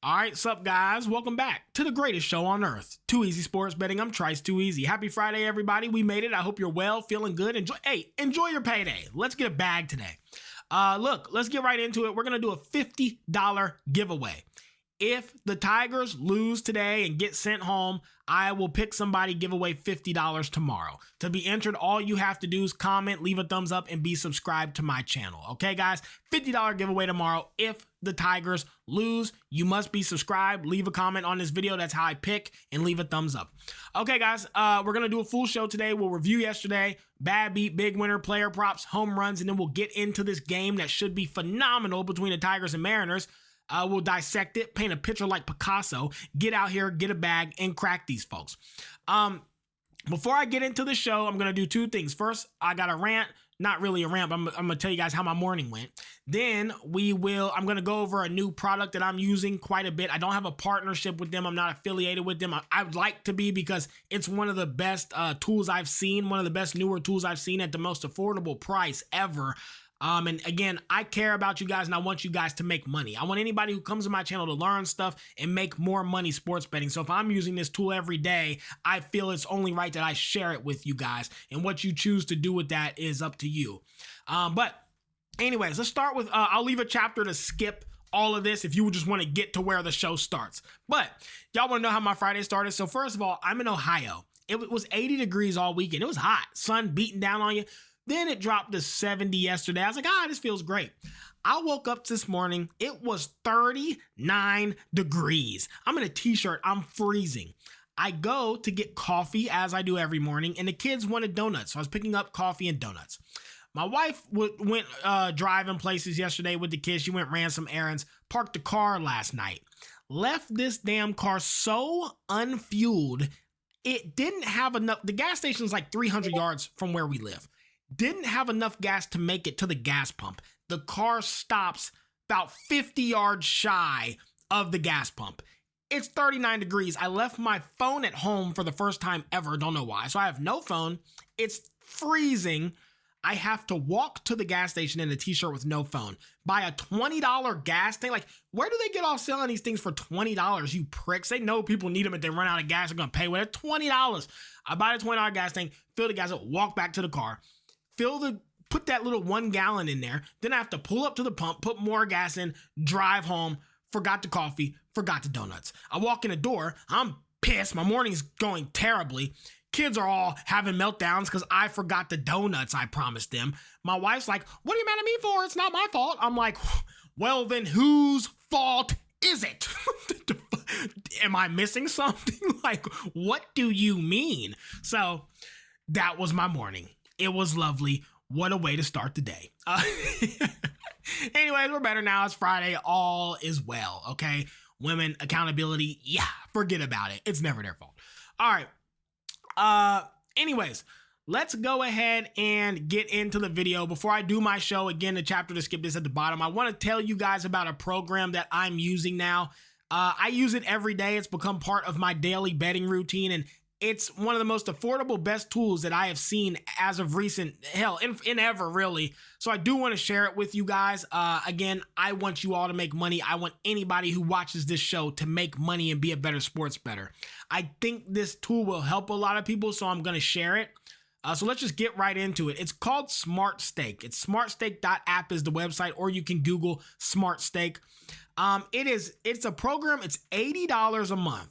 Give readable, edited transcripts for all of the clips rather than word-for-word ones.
All right, sup guys, welcome back to the greatest show on earth, Too Easy Sports Betting. I'm Trice Too Easy. Happy Friday, everybody. We made it. I hope you're well, feeling good. Enjoy your payday. Let's get a bag today. Look, let's get right into it. We're gonna do a $50 giveaway. If the Tigers lose today and get sent home, I will pick somebody, give away $50 tomorrow. To be entered, all you have to do is comment, leave a thumbs up, and be subscribed to my channel. Okay, guys? $50 giveaway tomorrow. If the Tigers lose, you must be subscribed, leave a comment on this video. That's how I pick, and leave a thumbs up. Okay, guys, we're going to do a full show today. We'll review yesterday, bad beat, big winner, player props, home runs, and then we'll get into this game that should be phenomenal between the Tigers and Mariners. We'll dissect it, paint a picture like Picasso, get out here, get a bag, and crack these folks. Before I get into the show, I'm going to do two things. First, I got a rant. Not really a rant, but I'm going to tell you guys how my morning went. Then I'm going to go over a new product that I'm using quite a bit. I don't have a partnership with them. I'm not affiliated with them. I would like to be because it's one of the best tools I've seen, one of the best newer tools I've seen at the most affordable price ever. And again, I care about you guys and I want you guys to make money. I want anybody who comes to my channel to learn stuff and make more money sports betting. So if I'm using this tool every day, I feel it's only right that I share it with you guys. And what you choose to do with that is up to you. But anyways, let's start with, I'll leave a chapter to skip all of this if you just want to get to where the show starts. But y'all want to know how my Friday started? So first of all, I'm in Ohio. It was 80 degrees all weekend. It was hot, sun beating down on you. Then it dropped to 70 yesterday. I was like, this feels great. I woke up this morning. It was 39 degrees. I'm in a t-shirt. I'm freezing. I go to get coffee as I do every morning, and the kids wanted donuts. So I was picking up coffee and donuts. My wife went driving places yesterday with the kids. She ran some errands, parked the car last night, left this damn car so unfueled. It didn't have enough. The gas station is like 300 yards from where we live. Didn't have enough gas to make it to the gas pump. The car stops about 50 yards shy of the gas pump. It's 39 degrees. I left my phone at home for the first time ever. Don't know why. So I have no phone. It's freezing. I have to walk to the gas station in a t-shirt with no phone. Buy a $20 gas tank. Like, where do they get off selling these things for $20, you pricks? They know people need them if they run out of gas. They're going to pay with it. $20. I buy the $20 gas tank, fill the gas up, walk back to the car. Put that little 1 gallon in there. Then I have to pull up to the pump, put more gas in, drive home, forgot the coffee, forgot the donuts. I walk in the door. I'm pissed. My morning's going terribly. Kids are all having meltdowns because I forgot the donuts I promised them. My wife's like, what are you mad at me for? It's not my fault. I'm like, well, then whose fault is it? Am I missing something? Like, what do you mean? So that was my morning. It was lovely. What a way to start the day. Anyways, we're better now. It's Friday. All is well, okay? Women, accountability, yeah, forget about it. It's never their fault. All right. Anyways, let's go ahead and get into the video. Before I do my show, again, the chapter to skip is at the bottom. I want to tell you guys about a program that I'm using now. I use it every day. It's become part of my daily betting routine, and it's one of the most affordable, best tools that I have seen as of recent, hell, in ever, really. So I do want to share it with you guys. Again, I want you all to make money. I want anybody who watches this show to make money and be a better sports bettor. I think this tool will help a lot of people, so I'm going to share it. So let's just get right into it. It's called Smart Stake. It's smartstake.app is the website, or you can Google Smart Stake. It's a program. It's $80 a month.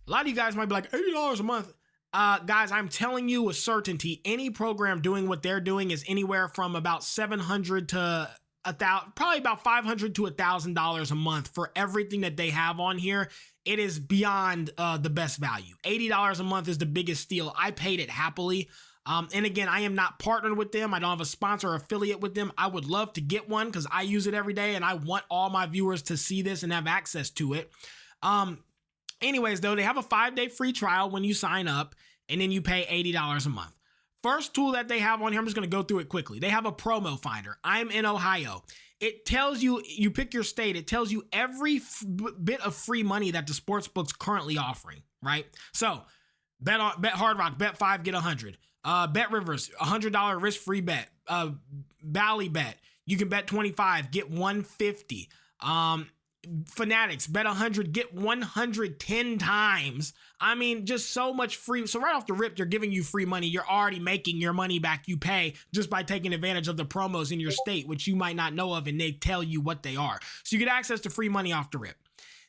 A lot of you guys might be like, $80 a month. Guys, I'm telling you with certainty, any program doing what they're doing is anywhere from about $700 to $1,000, probably about $500 to $1,000 a month for everything that they have on here. It is beyond the best value. $80 a month is the biggest steal. I paid it happily. And again, I am not partnered with them. I don't have a sponsor or affiliate with them. I would love to get one because I use it every day and I want all my viewers to see this and have access to it. Anyways, though, they have a 5-day free trial when you sign up, and then you pay $80 a month. First tool that they have on here, I'm just going to go through it quickly. They have a promo finder. I'm in Ohio. It tells you, you pick your state, it tells you every bit of free money that the sportsbook's currently offering, right? So, bet Hard Rock, bet 5, get 100. Bet Rivers, $100 risk-free bet. Bally bet, you can bet 25, get 150. Fanatics, bet 100, get 110 times. I mean, just so much free. So right off the rip, they're giving you free money. You're already making your money back you pay just by taking advantage of the promos in your state, which you might not know of, and they tell you what they are. So you get access to free money off the rip.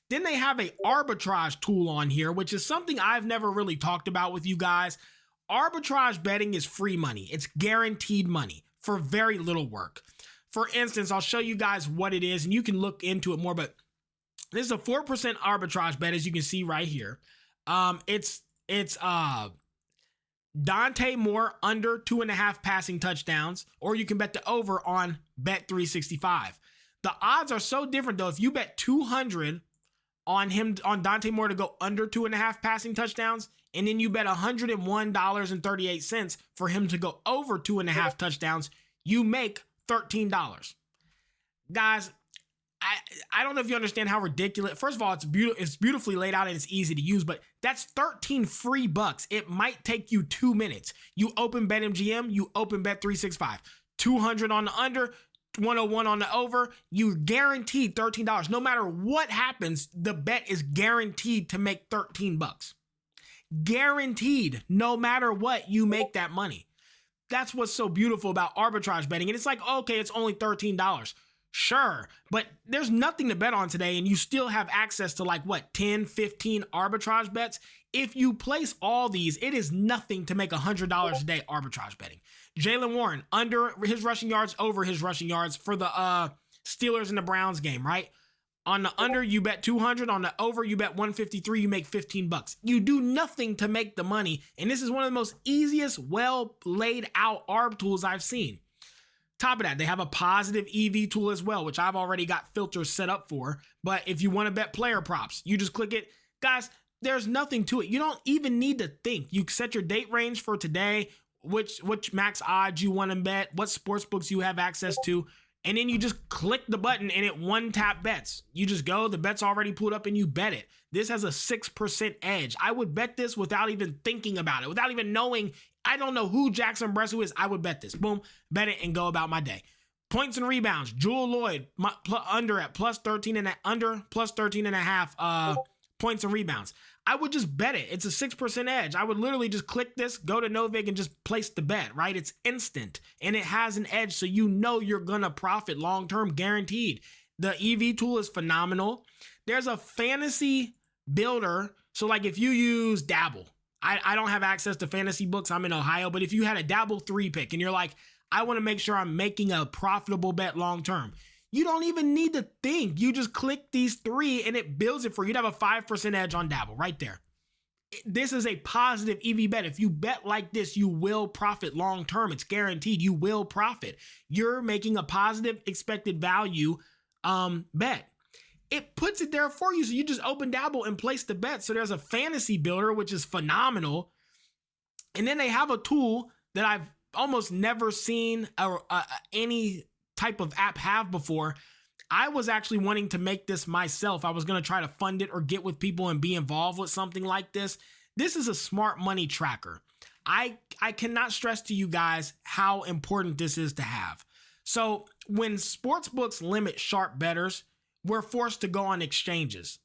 Then they have a arbitrage tool on here, which is something I've never really talked about with you guys. Arbitrage betting is free money. It's guaranteed money for very little work. For instance, I'll show you guys what it is, and you can look into it more, but this is a 4% arbitrage bet, as you can see right here. It's Dante Moore under 2.5 passing touchdowns, or you can bet the over on Bet365. The odds are so different though. If you bet 200 on Dante Moore to go under 2.5 passing touchdowns, and then you bet $101.38 for him to go over 2.5 touchdowns, you make $13. Guys, I don't know if you understand how ridiculous. First of all, it's beautifully laid out and it's easy to use, but that's 13 free bucks. It might take you 2 minutes. You open BetMGM, you open Bet365. 200 on the under, 101 on the over. You guaranteed $13. No matter what happens, the bet is guaranteed to make 13 bucks. Guaranteed. No matter what, you make that money. That's what's so beautiful about arbitrage betting. And it's like, okay, it's only $13. Sure, but there's nothing to bet on today, and you still have access to 10, 15 arbitrage bets. If you place all these, it is nothing to make $100 a day arbitrage betting. Jaylen Warren, under his rushing yards, over his rushing yards for the Steelers and the Browns game, right? On the under, you bet 200. On the over, you bet 153. You make 15 bucks. You do nothing to make the money, and this is one of the most easiest, well laid out arb tools I've seen. Top of that, they have a positive EV tool as well, which I've already got filters set up for. But if you want to bet player props, you just click it. Guys, there's nothing to it. You don't even need to think. You set your date range for today, which max odds you want to bet, what sports books you have access to, and then you just click the button and it one tap bets. You just go, the bet's already pulled up and you bet it. This has a 6% edge. I would bet this without even thinking about it, without even knowing. I don't know who Jackson Bresu is. I would bet this. Boom, bet it and go about my day. Points and rebounds. Jewel Lloyd under at plus 13 and under plus 13 and a half points and rebounds. I would just bet it. It's a 6% edge. I would literally just click this, go to Novig and just place the bet, right? It's instant and it has an edge, so you know you're gonna profit long-term, guaranteed. The EV tool is phenomenal. There's a fantasy builder. So like if you use Dabble, I don't have access to fantasy books. I'm in Ohio, but if you had a Dabble 3 pick and you're like, I want to make sure I'm making a profitable bet long-term, you don't even need to think. You just click these 3 and it builds it for you. You'd have a 5% edge on Dabble right there. This is a positive EV bet. If you bet like this, you will profit long-term. It's guaranteed. You will profit. You're making a positive expected value bet. It puts it there for you. So you just open Dabble and place the bet. So there's a fantasy builder, which is phenomenal. And then they have a tool that I've almost never seen any type of app have before. I was actually wanting to make this myself. I was going to try to fund it or get with people and be involved with something like this. This is a smart money tracker. I cannot stress to you guys how important this is to have. So when sports books limit sharp bettors, we're forced to go on exchanges.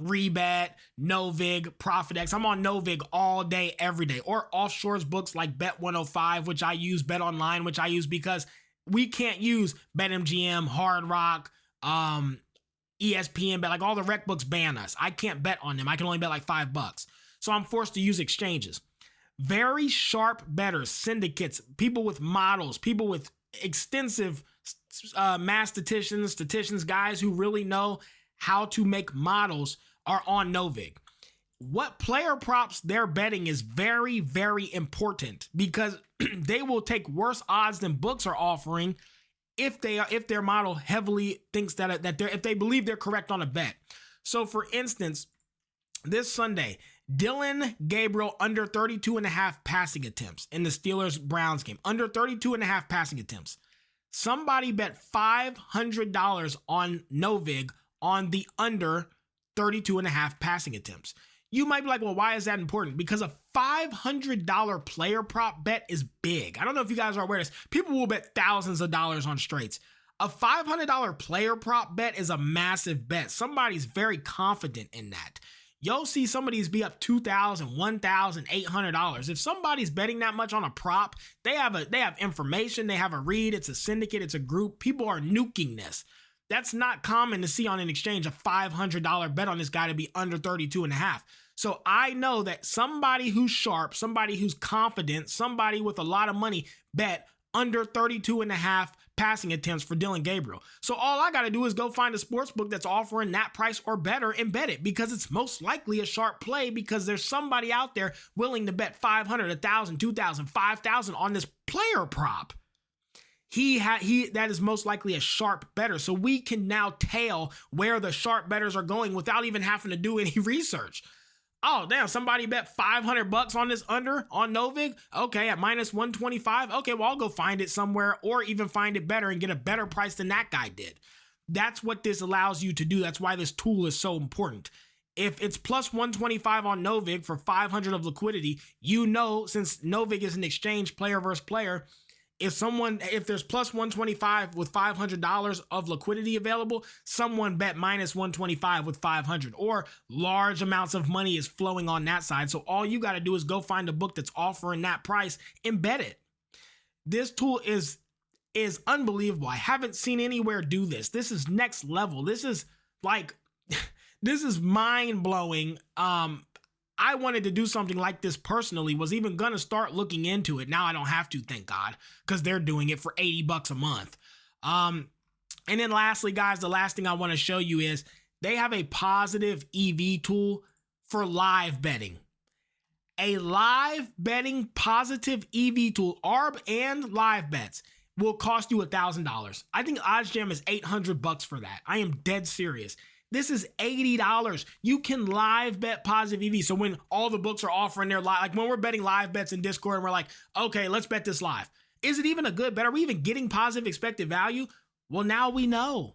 Rebet, Novig, ProfitX. I'm on Novig all day, every day. Or offshores books like Bet105, which I use, Bet Online, which I use because we can't use BetMGM, Hard Rock, ESPN, but like all the rec books ban us. I can't bet on them. I can only bet like $5. So I'm forced to use exchanges. Very sharp bettors, syndicates, people with models, people with extensive math statisticians, guys who really know how to make models are on Novig. What player props they're betting is very, very important because they will take worse odds than books are offering if their model heavily thinks if they believe they're correct on a bet. So for instance, this Sunday, Dylan Gabriel under 32.5 passing attempts in the Steelers-Browns game. Under 32.5 passing attempts. Somebody bet $500 on Novig on the under 32.5 passing attempts. You might be like, well, why is that important? Because a $500 player prop bet is big. I don't know if you guys are aware of this. People will bet thousands of dollars on straights. A $500 player prop bet is a massive bet. Somebody's very confident in that. You'll see some of these be up $2,000, $1,000, $800. If somebody's betting that much on a prop, they have information, they have a read, it's a syndicate, it's a group. People are nuking this. That's not common to see on an exchange, a $500 bet on this guy to be under 32.5. So I know that somebody who's sharp, somebody who's confident, somebody with a lot of money bet under 32.5 passing attempts for Dylan Gabriel. So all I got to do is go find a sports book that's offering that price or better and bet it, because it's most likely a sharp play, because there's somebody out there willing to bet 500, 1,000, 2,000, 5,000 on this player prop. That is most likely a sharp bettor. So we can now tell where the sharp bettors are going without even having to do any research. Oh, damn, somebody bet $500 on this under on Novig. Okay, at minus 125. Okay, well, I'll go find it somewhere, or even find it better and get a better price than that guy did. That's what this allows you to do. That's why this tool is so important. If it's plus 125 on Novig for 500 of liquidity, you know, since Novig is an exchange player versus player, if there's plus 125 with $500 of liquidity available, someone bet minus 125 with 500, or large amounts of money is flowing on that side. So all you got to do is go find a book that's offering that price and bet it. This tool is unbelievable. I haven't seen anywhere do this. This is next level. This is like, this is mind blowing. I wanted to do something like this personally, was even going to start looking into it. Now I don't have to, thank God, because they're doing it for $80 a month. And then lastly, guys, the last thing I want to show you is they have a positive EV tool for live betting. A live betting positive EV tool, ARB and live bets, will cost you $1,000. I think OddsJam is $800 for that. I am dead serious. This is $80. You can live bet positive EV. So when all the books are offering their live, like when we're betting live bets in Discord and we're like, okay, let's bet this live. Is it even a good bet? Are we even getting positive expected value? Well, now we know.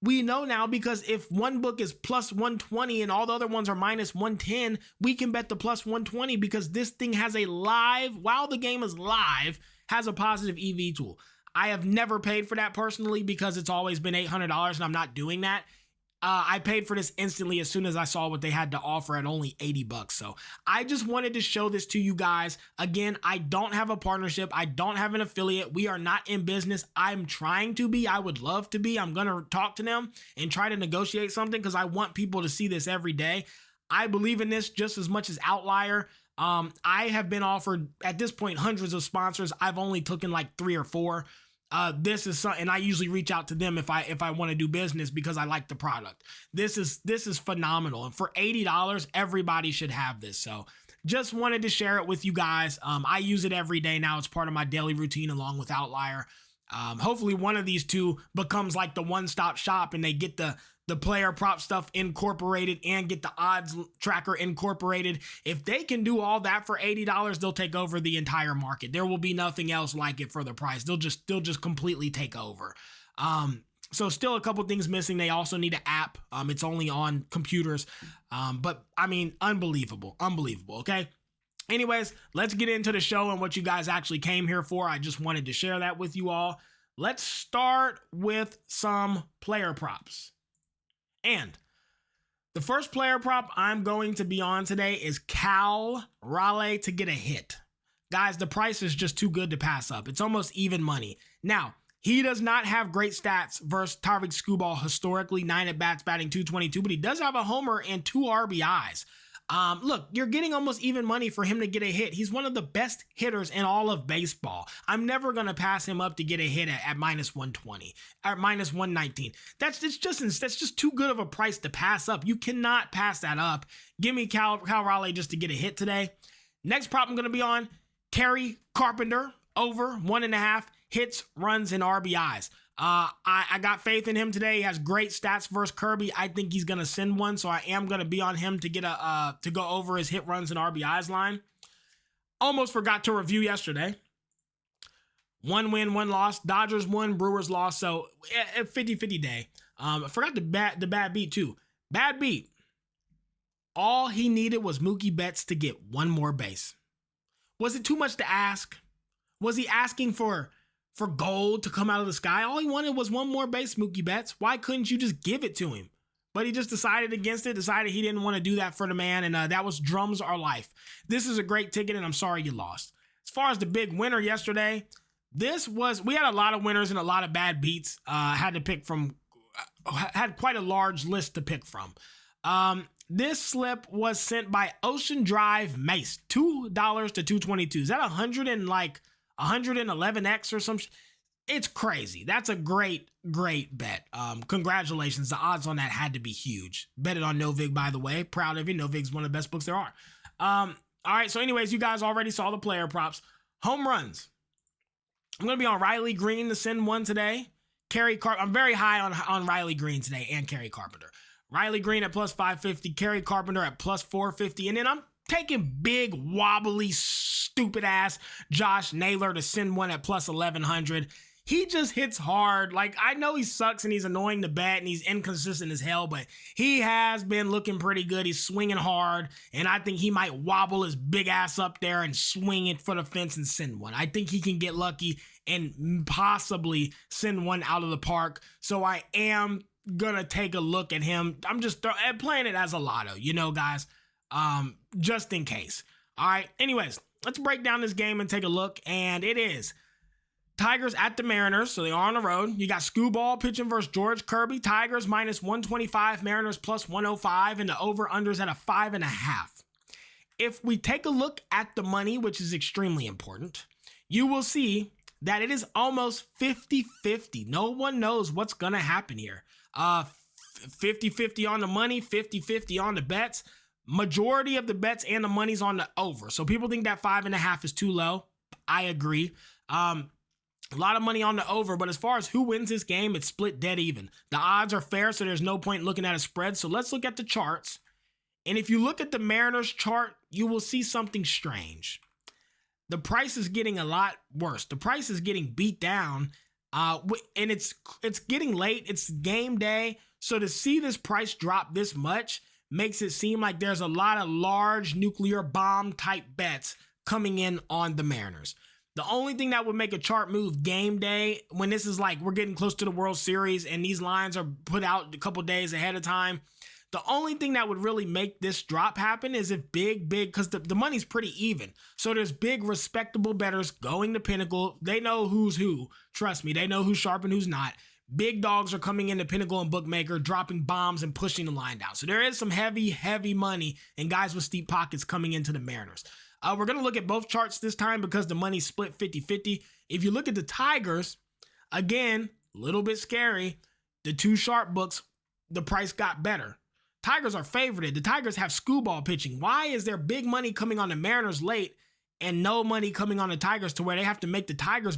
We know now, because if one book is plus 120 and all the other ones are minus 110, we can bet the plus 120, because this thing has a live, while the game is live, has a positive EV tool. I have never paid for that personally, because it's always been $800 and I'm not doing that. I paid for this instantly as soon as I saw what they had to offer at only $80. So I just wanted to show this to you guys. Again, I don't have a partnership. I don't have an affiliate. We are not in business. I'm trying to be. I would love to be. I'm going to talk to them and try to negotiate something, because I want people to see this every day. I believe in this just as much as Outlier. I have been offered at this point hundreds of sponsors. I've only taken like 3 or 4. This is something, and I usually reach out to them if I want to do business, because I like the product. This is phenomenal, and for $80, everybody should have this. So just wanted to share it with you guys. I use it every day now. It's part of my daily routine along with Outlier. Hopefully one of these two becomes like the one-stop shop, and they get the player prop stuff incorporated and get the odds tracker incorporated. If they can do all that for $80, they'll take over the entire market. There will be nothing else like it for the price. They'll just completely take over. So still a couple things missing. They also need an app. It's only on computers. But I mean, unbelievable. Okay. Anyways, let's get into the show and what you guys actually came here for. I just wanted to share that with you all. Let's start with some player props. And the first player prop I'm going to be on today is Cal Raleigh to get a hit. Guys, the price is just too good to pass up. It's almost even money. Now, he does not have great stats versus Tarvik Skubal historically, 9 at-bats, batting .222, but he does have a homer and 2 RBIs. Look, you're getting almost even money for him to get a hit. He's one of the best hitters in all of baseball. I'm never going to pass him up to get a hit at minus 120 or minus 119. That's just too good of a price to pass up. You cannot pass that up. Give me Cal Raleigh just to get a hit today. Next prop I'm going to be on, Kerry Carpenter, over 1.5 hits, runs, and RBIs. I got faith in him today. He has great stats versus Kirby. I think he's going to send one, so I am going to be on him to get to go over his hit, runs, and RBIs line. Almost forgot to review yesterday. 1 win, 1 loss. Dodgers won, Brewers lost, so a 50-50 day. I forgot the bad beat too. Bad beat. All he needed was Mookie Betts to get one more base. Was it too much to ask? Was he asking for for gold to come out of the sky. All he wanted was one more base, Mookie Betts. Why couldn't you just give it to him? But he just decided against it, decided he didn't want to do that for the man, and that was Drums Are Life. This is a great ticket, and I'm sorry you lost. As far as the big winner yesterday, we had a lot of winners and a lot of bad beats. Had quite a large list to pick from. This slip was sent by Ocean Drive Mace, $2 to 222. Is that 111x or something? It's crazy. That's a great bet. Congratulations. The odds on that had to be huge. Bet it on Novig, by the way. Proud of you. Novig's one of the best books there are. All right. So anyways, you guys already saw the player props. Home runs. I'm going to be on Riley Green to send one today. I'm very high on Riley Green today and Kerry Carpenter. Riley Green at plus 550, Kerry Carpenter at plus 450. And then I'm taking big, wobbly, stupid ass Josh Naylor to send one at plus 1100. He just hits hard. Like, I know he sucks and he's annoying to bet and he's inconsistent as hell, but he has been looking pretty good. He's swinging hard, and I think he might wobble his big ass up there and swing it for the fence and send one. I think he can get lucky and possibly send one out of the park. So I am gonna take a look at him. I'm just playing it as a lotto, guys, just in case. All right. Anyways, let's break down this game and take a look. And it is Tigers at the Mariners, so they are on the road. You got Screwball pitching versus George Kirby. Tigers minus 125, Mariners plus 105, and the over-unders at a 5.5. If we take a look at the money, which is extremely important, you will see that it is almost 50-50. No one knows what's going to happen here. 50-50 on the money, 50-50 on the bets. Majority of the bets and the money's on the over. So people think that 5.5 is too low. I agree. A lot of money on the over, but as far as who wins this game, it's split dead even. The odds are fair, so there's no point looking at a spread. So let's look at the charts. And if you look at the Mariners chart, you will see something strange. The price is getting a lot worse. The price is getting beat down, and it's getting late. It's game day. So to see this price drop this much makes it seem like there's a lot of large nuclear bomb type bets coming in on the Mariners. The only thing that would make a chart move game day, when this is like we're getting close to the World Series and these lines are put out a couple days ahead of time, the only thing that would really make this drop happen is if big, because the money's pretty even. So there's big, respectable bettors going to Pinnacle. They know who's who. Trust me, they know who's sharp and who's not. Big dogs are coming into Pinnacle and Bookmaker, dropping bombs and pushing the line down. So there is some heavy, heavy money and guys with steep pockets coming into the Mariners. We're going to look at both charts this time because the money's split 50-50. If you look at the Tigers, again, a little bit scary. The two sharp books, the price got better. Tigers are favored. The Tigers have Screwball pitching. Why is there big money coming on the Mariners late and no money coming on the Tigers to where they have to make the Tigers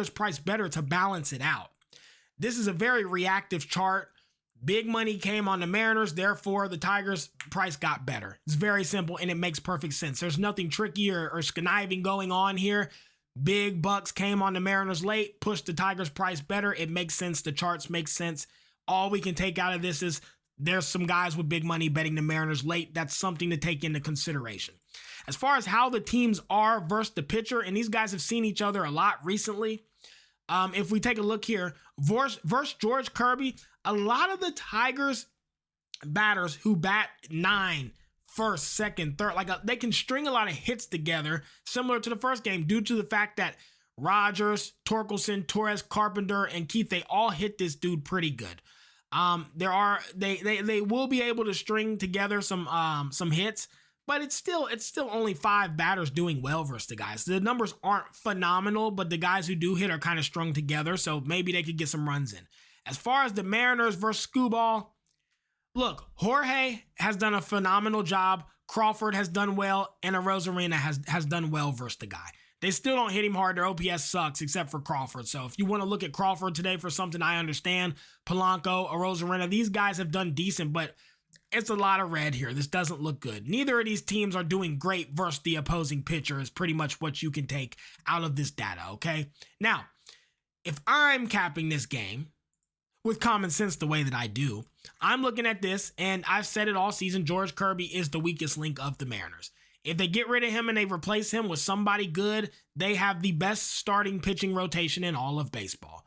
price better to balance it out? This is a very reactive chart. Big money came on the Mariners, therefore the Tigers price got better. It's very simple and it makes perfect sense. There's nothing tricky or conniving going on here. Big bucks came on the Mariners late, pushed the Tigers price better. It makes sense. The charts make sense. All we can take out of this is there's some guys with big money betting the Mariners late. That's something to take into consideration. As far as how the teams are versus the pitcher, and these guys have seen each other a lot recently. If we take a look here, versus George Kirby, a lot of the Tigers batters who bat 9, first, second, third, they can string a lot of hits together, similar to the first game, due to the fact that Rogers, Torkelson, Torres, Carpenter, and Keith, they all hit this dude pretty good. They will be able to string together some hits, but it's still only 5 batters doing well versus the guys. The numbers aren't phenomenal, but the guys who do hit are kind of strung together, so maybe they could get some runs in. As far as the Mariners versus Screwball, look, Jorge has done a phenomenal job. Crawford has done well, and Arozarena has done well versus the guy. They still don't hit him hard. Their OPS sucks except for Crawford. So if you want to look at Crawford today for something, I understand. Polanco, Arozarena, these guys have done decent, but it's a lot of red here. This doesn't look good. Neither of these teams are doing great versus the opposing pitcher is pretty much what you can take out of this data, okay? Now, if I'm capping this game with common sense the way that I do, I'm looking at this, and I've said it all season, George Kirby is the weakest link of the Mariners. If they get rid of him and they replace him with somebody good, they have the best starting pitching rotation in all of baseball.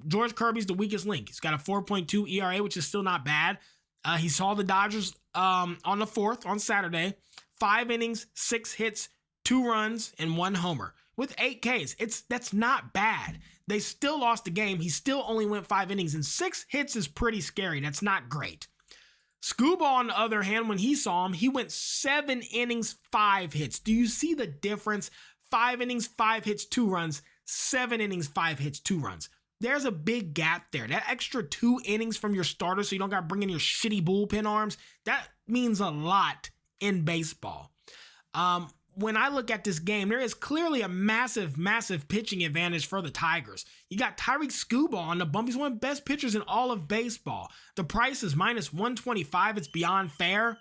George Kirby's the weakest link. He's got a 4.2 ERA, which is still not bad. He saw the Dodgers on the 4th on Saturday. 5 innings, 6 hits, 2 runs, and 1 homer with 8 Ks. That's not bad. They still lost the game. He still only went 5 innings, and 6 hits is pretty scary. That's not great. Scuba, on the other hand, when he saw him, he went 7 innings, 5 hits. Do you see the difference? 5 innings, 5 hits, 2 runs. 7 innings, 5 hits, 2 runs. There's a big gap there. That extra 2 innings from your starter so you don't got to bring in your shitty bullpen arms, that means a lot in baseball. When I look at this game, there is clearly a massive, massive pitching advantage for the Tigers. You got Tyreek Scuba on the bump. He's one of the best pitchers in all of baseball. The price is minus 125. It's beyond fair.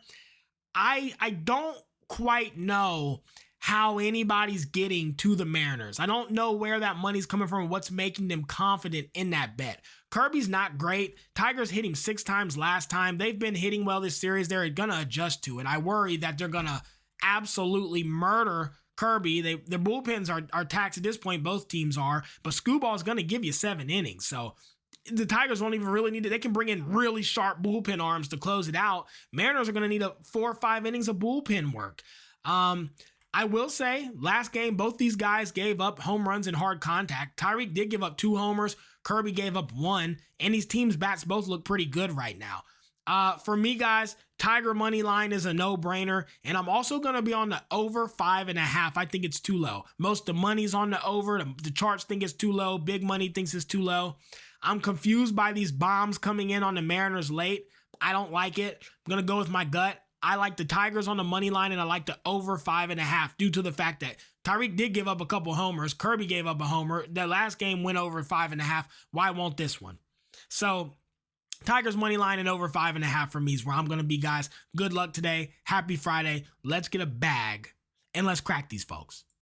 I don't quite know how anybody's getting to the Mariners. I don't know where that money's coming from, what's making them confident in that bet. Kirby's not great. Tigers hit him 6 times last time. They've been hitting well this series. They're going to adjust to it. I worry that they're going to absolutely murder Kirby. Their bullpens are taxed at this point. Both teams are, but Scuba is going to give you 7 innings. So the Tigers won't even really need it. They can bring in really sharp bullpen arms to close it out. Mariners are going to need 4 or 5 innings of bullpen work. I will say, last game, both these guys gave up home runs in hard contact. Tyreek did give up 2 homers. Kirby gave up 1, and these teams' bats both look pretty good right now. For me, guys, Tiger money line is a no-brainer, and I'm also going to be on the over 5.5. I think it's too low. Most of the money's on the over. The charts think it's too low. Big money thinks it's too low. I'm confused by these bombs coming in on the Mariners late. I don't like it. I'm going to go with my gut. I like the Tigers on the money line, and I like the over 5.5 due to the fact that Tyreek did give up a couple homers. Kirby gave up a homer. The last game went over 5.5. Why won't this one? So Tigers money line and over 5.5 for me is where I'm going to be, guys. Good luck today. Happy Friday. Let's get a bag and let's crack these folks.